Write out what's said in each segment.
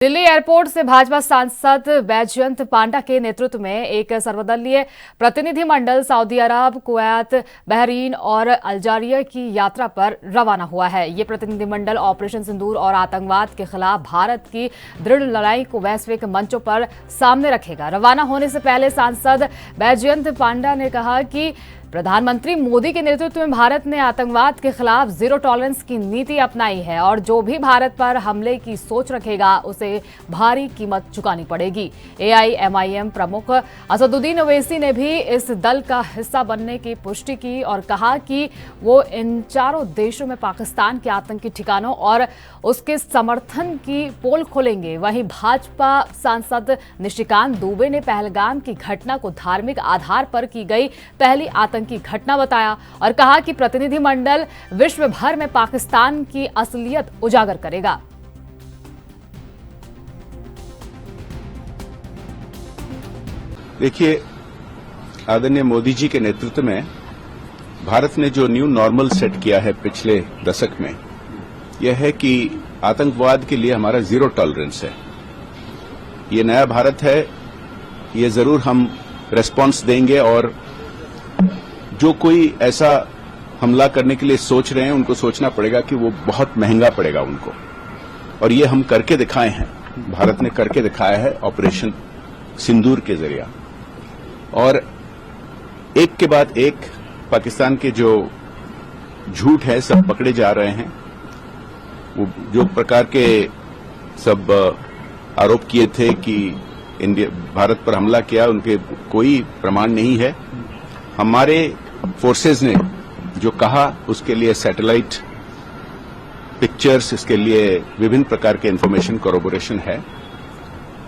Delhi airport से भाजपा सांसद बैजयंत पांडा के नेतृत्व में एक सर्वदलीय प्रतिनिधिमंडल सऊदी अरब, कुवैत, बहरीन और अल्जीरिया की यात्रा पर रवाना हुआ है। ये प्रतिनिधिमंडल ऑपरेशन सिंदूर और आतंकवाद के खिलाफ भारत की दृढ़ लड़ाई को वैश्विक मंचों पर सामने रखेगा। रवाना होने से पहले सांसद बैजयंत पांडा ने कहा कि प्रधानमंत्री मोदी के नेतृत्व में भारत ने आतंकवाद के खिलाफ जीरो टॉलरेंस की नीति अपनाई है और जो भी भारत पर हमले की सोच रखेगा उसे भारी कीमत चुकानी पड़ेगी। AIMIM प्रमुख असदुद्दीन ओवैसी ने भी इस दल का हिस्सा बनने की पुष्टि की और कहा कि वो इन चारों देशों में पाकिस्तान के आतंकी ठिकानों और उसके समर्थन की पोल खोलेंगे। वहीं भाजपा सांसद निशिकांत दुबे ने पहलगाम की घटना को धार्मिक आधार पर की गई पहली की घटना बताया और कहा कि प्रतिनिधिमंडल विश्व भर में पाकिस्तान की असलियत उजागर करेगा। देखिए, आदरणीय मोदी जी के नेतृत्व में भारत ने जो न्यू नॉर्मल सेट किया है पिछले दशक में, यह है कि आतंकवाद के लिए हमारा जीरो टॉलरेंस है। ये नया भारत है, ये जरूर हम रेस्पॉन्स देंगे और जो कोई ऐसा हमला करने के लिए सोच रहे हैं उनको सोचना पड़ेगा कि वो बहुत महंगा पड़ेगा उनको, और ये हम करके दिखाए हैं। भारत ने करके दिखाया है ऑपरेशन सिंदूर के जरिए, और एक के बाद एक पाकिस्तान के जो झूठ है सब पकड़े जा रहे हैं। वो जो प्रकार के सब आरोप किए थे कि इंडिया भारत पर हमला किया, उनके कोई प्रमाण नहीं है। हमारे फोर्सेज ने जो कहा उसके लिए सैटेलाइट पिक्चर्स, इसके लिए विभिन्न प्रकार के इंफॉर्मेशन कोरोबोरेशन है,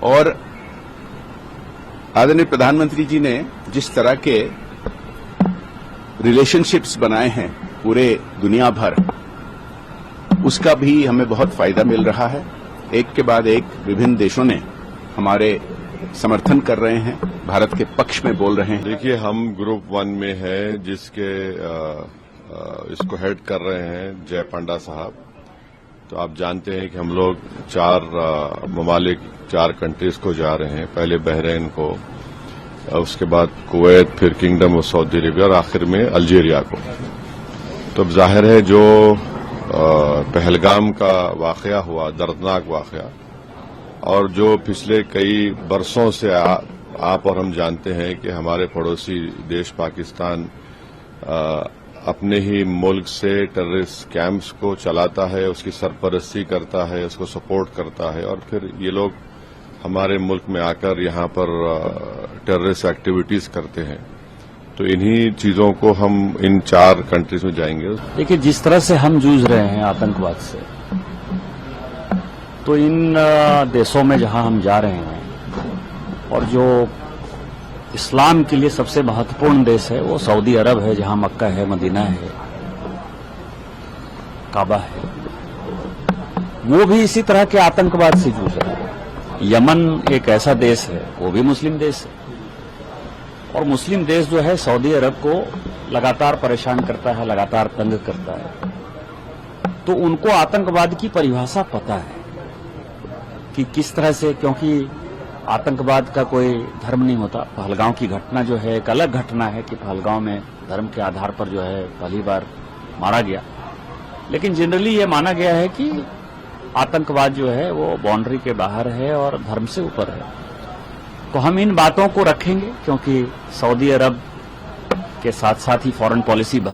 और आदरणीय प्रधानमंत्री जी ने जिस तरह के रिलेशनशिप्स बनाए हैं पूरे दुनिया भर, उसका भी हमें बहुत फायदा मिल रहा है। एक के बाद एक विभिन्न देशों ने हमारे समर्थन कर रहे हैं, भारत के पक्ष में बोल रहे हैं। देखिए, हम ग्रुप 1 में है जिसके इसको हेड कर रहे हैं जय पांडा साहब। तो आप जानते हैं कि हम लोग 4 ममालिक, 4 कंट्रीज को जा रहे हैं। पहले बहरीन को, उसके बाद कुवैत, फिर किंगडम ऑफ सऊदी अरेबिया और आखिर में अल्जीरिया को। तो अब जाहिर है जो पहलगाम का वाकया हुआ, दर्दनाक वाकया, और जो पिछले कई बरसों से आप और हम जानते हैं कि हमारे पड़ोसी देश पाकिस्तान अपने ही मुल्क से टेररिस्ट कैंप्स को चलाता है, उसकी सरपरस्ती करता है, उसको सपोर्ट करता है, और फिर ये लोग हमारे मुल्क में आकर यहां पर टेररिस्ट एक्टिविटीज करते हैं। तो इन्हीं चीजों को हम इन 4 कंट्रीज में जाएंगे। देखिए, जिस तरह से हम जूझ रहे हैं आतंकवाद से, तो इन देशों में जहां हम जा रहे हैं, और जो इस्लाम के लिए सबसे महत्वपूर्ण देश है वो सऊदी अरब है, जहां मक्का है, मदीना है, काबा है, वो भी इसी तरह के आतंकवाद से जूझ रहे हैं। यमन एक ऐसा देश है, वो भी मुस्लिम देश है, और मुस्लिम देश जो है सऊदी अरब को लगातार परेशान करता है, लगातार तंग करता है। तो उनको आतंकवाद की परिभाषा पता है कि किस तरह से, क्योंकि आतंकवाद का कोई धर्म नहीं होता। पहलगांव की घटना जो है एक अलग घटना है कि पहलगांव में धर्म के आधार पर जो है पहली बार मारा गया, लेकिन जनरली ये माना गया है कि आतंकवाद जो है वो बाउंड्री के बाहर है और धर्म से ऊपर है। तो हम इन बातों को रखेंगे, क्योंकि सऊदी अरब के साथ साथ ही फॉरेन पॉलिसी